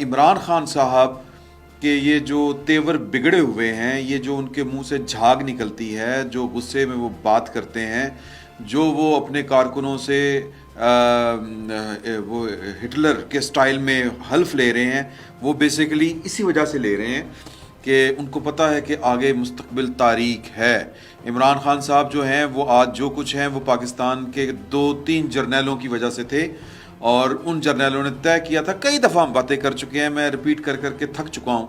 عمران خان صاحب کہ یہ جو تیور بگڑے ہوئے ہیں، یہ جو ان کے منہ سے جھاگ نکلتی ہے، جو غصے میں وہ بات کرتے ہیں، جو وہ اپنے کارکنوں سے وہ ہٹلر کے سٹائل میں حلف لے رہے ہیں، وہ بیسیکلی اسی وجہ سے لے رہے ہیں کہ ان کو پتہ ہے کہ آگے مستقبل تاریک ہے۔ عمران خان صاحب جو ہیں وہ آج جو کچھ ہیں وہ پاکستان کے 2-3 جرنیلوں کی وجہ سے تھے، اور ان جرنیلوں نے طے کیا تھا، کئی دفعہ ہم باتیں کر چکے ہیں، میں ریپیٹ کر کر کے تھک چکا ہوں،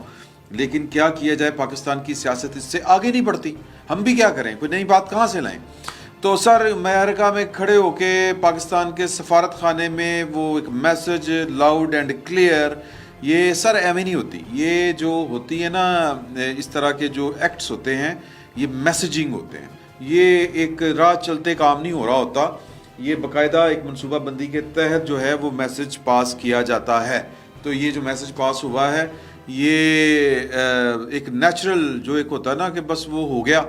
لیکن کیا کیا جائے، پاکستان کی سیاست اس سے آگے نہیں بڑھتی، ہم بھی کیا کریں، کوئی نئی بات کہاں سے لائیں؟ تو سر امریکہ میں کھڑے ہو کے پاکستان کے سفارت خانے میں وہ ایک میسج لاؤڈ اینڈ کلیئر، یہ سر ایویں نہیں ہوتی، یہ جو ہوتی ہے نا اس طرح کے جو ایکٹس ہوتے ہیں یہ میسیجنگ ہوتے ہیں، یہ ایک راہ چلتے کام نہیں ہو رہا ہوتا، یہ باقاعدہ ایک منصوبہ بندی کے تحت جو ہے وہ میسج پاس کیا جاتا ہے۔ تو یہ جو میسج پاس ہوا ہے یہ ایک نیچرل جو ایک ہوتا ہے نا کہ بس وہ ہو گیا،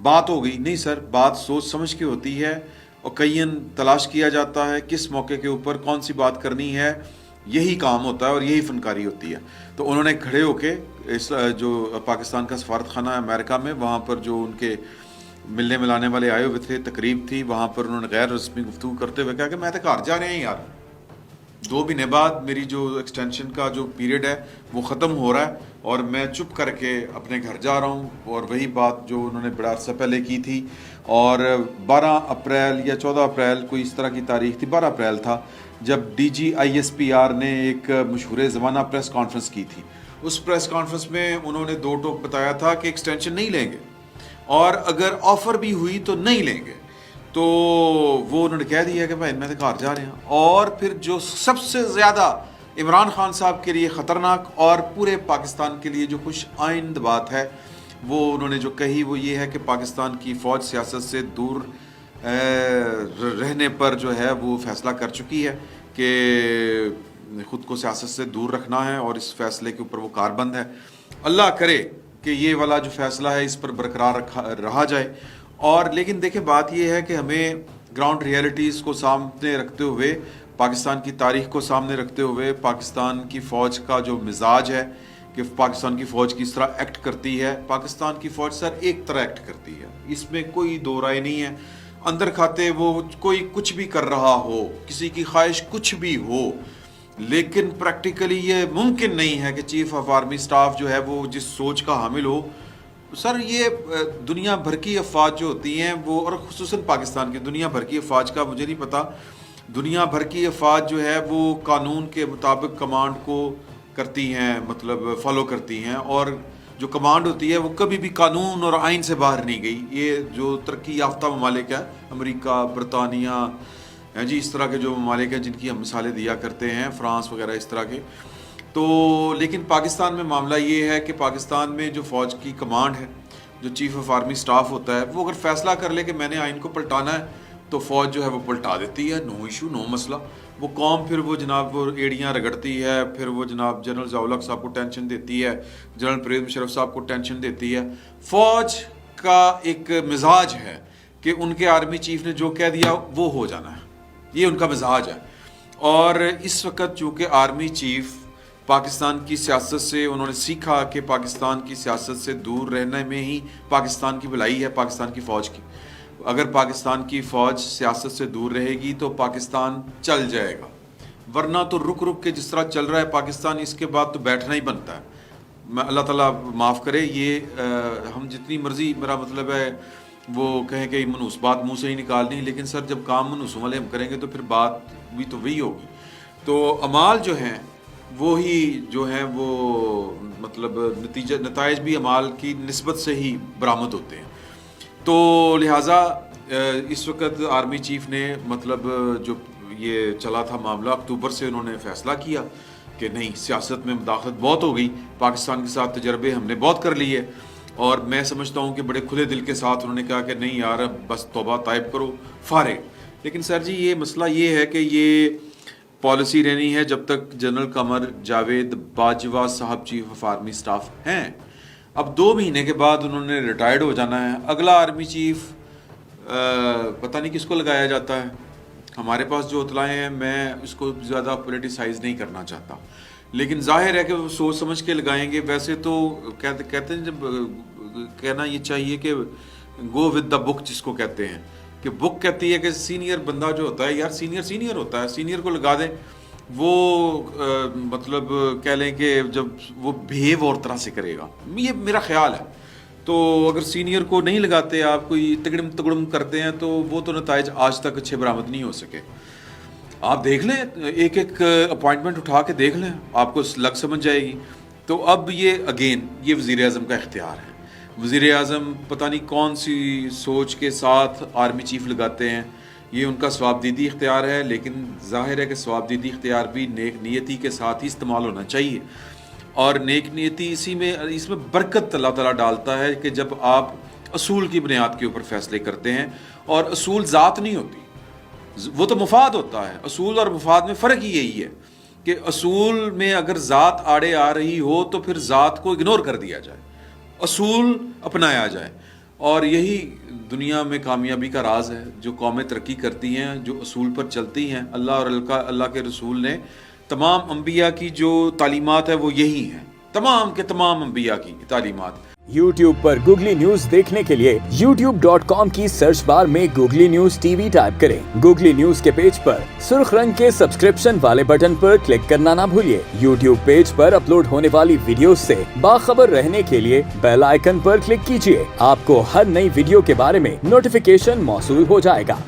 بات ہو گئی، نہیں سر، بات سوچ سمجھ کے ہوتی ہے، اور کئین تلاش کیا جاتا ہے کس موقع کے اوپر کون سی بات کرنی ہے، یہی کام ہوتا ہے اور یہی فنکاری ہوتی ہے۔ تو انہوں نے کھڑے ہو کے اس جو پاکستان کا سفارت خانہ ہے امریکہ میں، وہاں پر جو ان کے ملنے ملانے والے آئے ہوئے تھے، تقریب تھی، وہاں پر انہوں نے غیر رسمی گفتگو کرتے ہوئے کہا کہ میں تو گھر جا رہے ہیں یار، 2 مہینے بعد میری جو ایکسٹینشن کا جو پیریڈ ہے وہ ختم ہو رہا ہے، اور میں چپ کر کے اپنے گھر جا رہا ہوں، اور وہی بات جو انہوں نے بڑا عرصہ پہلے کی تھی، اور 12 اپریل یا 14 اپریل کوئی اس طرح کی تاریخ تھی، 12 اپریل تھا جب D G I S P R نے ایک مشہور زمانہ پریس کانفرنس کی تھی۔ اس پریس کانفرنس میں انہوں نے 2 ٹوک بتایا تھا کہ ایکسٹینشن نہیں لیں گے، اور اگر آفر بھی ہوئی تو نہیں لیں گے، تو وہ انہوں نے کہہ دیا کہ بھائی میں تو گھر جا رہے ہیں۔ اور پھر جو سب سے زیادہ عمران خان صاحب کے لیے خطرناک اور پورے پاکستان کے لیے جو خوش آئند بات ہے وہ انہوں نے جو کہی وہ یہ ہے کہ پاکستان کی فوج سیاست سے دور رہنے پر جو ہے وہ فیصلہ کر چکی ہے کہ خود کو سیاست سے دور رکھنا ہے، اور اس فیصلے کے اوپر وہ کاربند ہے۔ اللہ کرے کہ یہ والا جو فیصلہ ہے اس پر برقرار رہا جائے۔ اور لیکن دیکھیں بات یہ ہے کہ ہمیں گراؤنڈ ریئلٹیز کو سامنے رکھتے ہوئے، پاکستان کی تاریخ کو سامنے رکھتے ہوئے، پاکستان کی فوج کا جو مزاج ہے کہ پاکستان کی فوج کس طرح ایکٹ کرتی ہے، پاکستان کی فوج سر ایک طرح ایکٹ کرتی ہے، اس میں کوئی دو رائے نہیں ہے۔ اندر کھاتے وہ کوئی کچھ بھی کر رہا ہو، کسی کی خواہش کچھ بھی ہو، لیکن پریکٹیکلی یہ ممکن نہیں ہے کہ چیف آف آرمی سٹاف جو ہے وہ جس سوچ کا حامل ہو۔ سر یہ دنیا بھر کی افواج جو ہوتی ہیں وہ، اور خصوصاً پاکستان کی، دنیا بھر کی افواج کا مجھے نہیں پتا، دنیا بھر کی افواج جو ہے وہ قانون کے مطابق کمانڈ کو کرتی ہیں، مطلب فالو کرتی ہیں، اور جو کمانڈ ہوتی ہے وہ کبھی بھی قانون اور آئین سے باہر نہیں گئی۔ یہ جو ترقی یافتہ ممالک ہیں، امریکہ، برطانیہ، جی اس طرح کے جو ممالک ہیں جن کی ہم مثالیں دیا کرتے ہیں، فرانس وغیرہ اس طرح کے، تو لیکن پاکستان میں معاملہ یہ ہے کہ پاکستان میں جو فوج کی کمانڈ ہے، جو چیف آف آرمی سٹاف ہوتا ہے، وہ اگر فیصلہ کر لے کہ میں نے آئین کو پلٹانا ہے تو فوج جو ہے وہ پلٹا دیتی ہے، نو ایشو نو مسئلہ۔ وہ قوم پھر وہ جناب وہ ایڑیاں رگڑتی ہے، پھر وہ جناب جنرل ضیاء الحق صاحب کو ٹینشن دیتی ہے، جنرل پرویز مشرف صاحب کو ٹینشن دیتی ہے۔ فوج کا ایک مزاج ہے کہ ان کے آرمی چیف نے جو کہہ دیا وہ ہو جانا ہے، یہ ان کا مزاج ہے۔ اور اس وقت چونکہ آرمی چیف پاکستان کی سیاست سے انہوں نے سیکھا کہ پاکستان کی سیاست سے دور رہنے میں ہی پاکستان کی بھلائی ہے، پاکستان کی فوج کی۔ اگر پاکستان کی فوج سیاست سے دور رہے گی تو پاکستان چل جائے گا، ورنہ تو رک رک کے جس طرح چل رہا ہے پاکستان، اس کے بعد تو بیٹھنا ہی بنتا ہے۔ اللہ تعالیٰ معاف کرے، یہ ہم جتنی مرضی، میرا مطلب ہے وہ کہیں کہ منحوس بات منہ سے ہی نکالنی، لیکن سر جب کام منحوسوں والے ہم کریں گے تو پھر بات بھی تو وہی ہوگی۔ تو اعمال جو ہیں وہی جو ہیں وہ مطلب نتائج بھی اعمال کی نسبت سے ہی برآمد ہوتے ہیں۔ تو لہٰذا اس وقت آرمی چیف نے مطلب جو یہ چلا تھا معاملہ، اکتوبر سے انہوں نے فیصلہ کیا کہ نہیں، سیاست میں مداخلت بہت ہو گئی، پاکستان کے ساتھ تجربے ہم نے بہت کر لیے، اور میں سمجھتا ہوں کہ بڑے کھلے دل کے ساتھ انہوں نے کہا کہ نہیں یار بس توبہ طائب کرو، فارغ۔ لیکن سر جی یہ مسئلہ یہ ہے کہ یہ پالیسی رہنی ہے جب تک جنرل قمر جاوید باجوہ صاحب چیف آف آرمی سٹاف ہیں۔ اب 2 مہینے کے بعد انہوں نے ریٹائرڈ ہو جانا ہے، اگلا آرمی چیف پتہ نہیں کس کو لگایا جاتا ہے۔ ہمارے پاس جو اطلاعیں ہیں، میں اس کو زیادہ پولیٹیسائز نہیں کرنا چاہتا، لیکن ظاہر ہے کہ وہ سوچ سمجھ کے لگائیں گے. ویسے تو کہتے ہیں جب کہنا یہ چاہیے کہ گو ود دا بک جس کو کہتے ہیں, کہ بک کہتی ہے کہ سینئر بندہ جو ہوتا ہے یار سینئر ہوتا ہے, سینئر کو لگا دیں. وہ مطلب کہہ لیں کہ جب وہ بہیو اور طرح سے کرے گا, یہ میرا خیال ہے. تو اگر سینئر کو نہیں لگاتے, آپ کوئی تگڑم تگڑم کرتے ہیں, تو وہ تو نتائج آج تک اچھے برآمد نہیں ہو سکے. آپ دیکھ لیں, ایک اپوائنٹمنٹ اٹھا کے دیکھ لیں, آپ کو لگ سمجھ جائے گی. تو اب یہ اگین یہ وزیر اعظم کا اختیار ہے. وزیر اعظم پتہ نہیں کون سی سوچ کے ساتھ آرمی چیف لگاتے ہیں, یہ ان کا ثوابدیدی اختیار ہے. لیکن ظاہر ہے کہ ثوابدیدی اختیار بھی نیک نیتی کے ساتھ ہی استعمال ہونا چاہیے. اور نیک نیتی اس میں برکت اللہ تعالیٰ ڈالتا ہے کہ جب آپ اصول کی بنیاد کے اوپر فیصلے کرتے ہیں. اور اصول ذات نہیں ہوتی, وہ تو مفاد ہوتا ہے. اصول اور مفاد میں فرق ہی یہی ہے کہ اصول میں اگر ذات آڑے آ رہی ہو تو پھر ذات کو اگنور کر دیا جائے, اصول اپنایا جائے. اور یہی دنیا میں کامیابی کا راز ہے. جو قومیں ترقی کرتی ہیں, جو اصول پر چلتی ہیں, اللہ اور اللہ کے رسول نے تمام انبیاء کی جو تعلیمات ہے وہ یہی ہیں, تمام کے تمام انبیاء کی تعلیمات. YouTube پر گوگلی نیوز دیکھنے کے لیے youtube.com کی سرچ بار میں googly news T V type کریں. گوگلی نیوز کے پیج پر سرخ رنگ کے سبسکرپشن والے بٹن پر کلک کرنا نہ بھولیے. YouTube پیج پر اپلوڈ ہونے والی ویڈیوز سے باخبر رہنے کے لیے بیل آئیکن پر کلک کیجیے. آپ کو ہر نئی ویڈیو کے بارے میں نوٹیفیکیشن موصول ہو جائے گا.